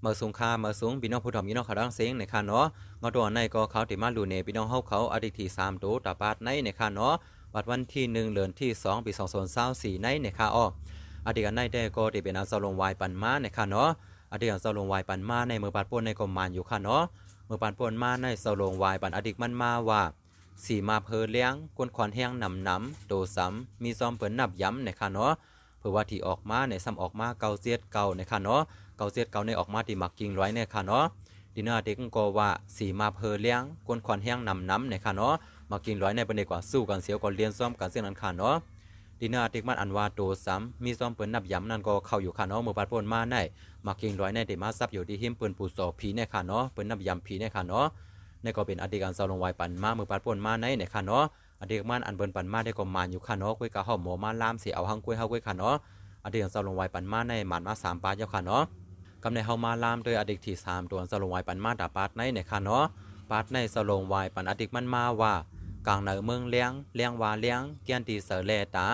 เมื่อสูงค่าเมื่อสูงพี่น้องผู้ถ่อมพี่น้องเขาดังเสียงในค่ะเนาะงอตัวในก็เขาติมาลูเนพี่น้องเฮาเขาอดีตที่3ตัวตาปาดในค่ะเนาะบัดวันที่1เดือนที่2ปี2024ในค่ะอ้ออดีตกันในได้ก็ได้เป็นอันเซาลงวายปันมาค่ะเนาะอดีตอันเซาลงวายปันมาในมือปาดป่นในก็มานอยู่ค่ะเนาะมือปาดป่นมาในเซาลงวายปันอดีตมันมาว่าสีมาเพอเลี้ยงก้นขอนแห้งนำโตซ้ำมีซ้อมเปิ้นนับย้ำค่ะเนาะเพื่อว่าที่ออกมาในซ้ำออกมาเก่าเสียดเก่าค่ะเนาะเก่าเสียดเก่าในออกมาที่มักกิ่งร้อยค่ะเนาะดินาเด็กก็ว่าสีมาเพอเลี้ยงก้นขอนแห้งนำค่ะเนาะมักกิ่งร้อยในประเด็นกว่าสู้กันเสียวก่อนเรียนซ้อมกันเสียงนั้นค่ะเนาะดินาเด็กมันอันว่าโตซ้ำมีซ้อมเปิ้นนับย้ำนั่นก็เข้าอยู่ค่ะเนาะมือปัดป่นมาในมักกิ่งร้อยในเดมาซับอยู่ที่หิมเปิ้นปูโซผีค่ะเนาะเปิ้นนับย้ำผีค่ะเนาะในก็เป็นอดีตการเซาลงไว้ปันมามือปัดป่นมาในค่ะเนาะอดีตมันอันเปิ้นปันมาได้ก็มานอยู่ค่ะเนาะกุ้ยกะหอมหมอมาลามสิเอาหังกุ้ยเฮากุ้ยค่ะเนาะอดีตการเซาลงไว้ปันมาในหมันมา3ปาเจ้าค่ะเนาะกำในเฮามาลามโดยอดีตที่3ตัวเซาลงไว้ปันมาดาปาดในค่ะเนาะปาดในเซาลงไว้ปันอดีตมันมาว่ากลางเหนือเมืองเลี้ยงว่าเลี้ยงเกียนตีเสเลตา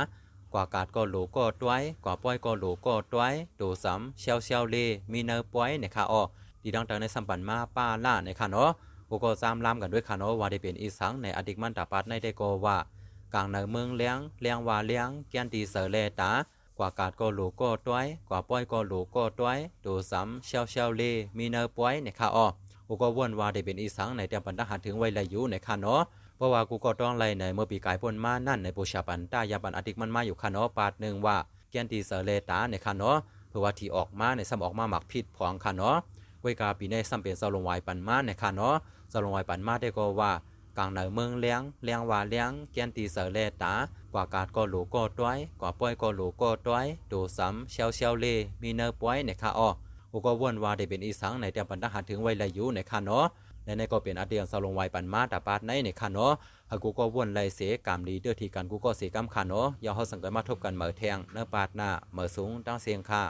กว่ากาดก็หลูก็ต้วยกว่าป้อยก็หลูก็ต้วยดูซ้ำเชียวเลมีเนอป้อยค่ะอ้อดีดังเตอในสัมปันมาป้าล่าค่ะเนาะกูก็ซ้ำล้ำกันด้วยค่ะเนาะว่าได้เป็นอีสังในอดีตมันตาปัดในได้ก็ว่ากลางเหนือเมืองเลี้ยงว่าเลี้ยงเกียนตีเสเลตากว่ากาดก็หลูก็ต้วยกว่าป้อยก็หลูก็ต้วยดูซ้ำเชียวเลมีเนอป้อยค่ะอ้อกูก็ว่นว่าได้เป็นอีสังในแต่ปันทหารถึงไว้เลยอยู่ค่ะเนาะเพราะว่ากูก็ต้องไล่ในเมื่อปีกายพ้นมานั่นในปูชาปันตายาปันอติกมันมาอยู่ค่ะเนาะปาดหนึ่งว่าเกียนตีเสเลตาในค่ะเนาะเพื่อว่าที่ออกมาในซ้ำออกมาหมักผิดผองค่ะเนาะกุ้ยกาปีในซ้ำเป็นเสาลงวายปันมาในค่ะเนาะเสาลงวายปันมาได้ก็ว่ากลางเหนือเมืองเลี้ยงว่าเลี้ยงเกียนตีเสเลตากว่ากาดก็หลูก็ต้วยกว่าป้อยก็หลูก็ต้วยดูซ้ำเชียวเลมีเนอป้อยในค่ะอ้อกูก็ว่นว่าได้เป็นอีสังในแต่ปันทหารถึงไว้เลยอยู่ในค่ะเนาะและในก็เป็นอดีตเสาลงวายปันมาตาปาดในค่ะเนาะหากกูก็ว่นไล่เสกามลีเดอร์ที่กันกูก็เสกำคันเนาะอย่าเฮาสังเกตมาทบกันเหมือแทงเนื้อปาดหน้าเหมือสูงตั้งเสียงค่ะ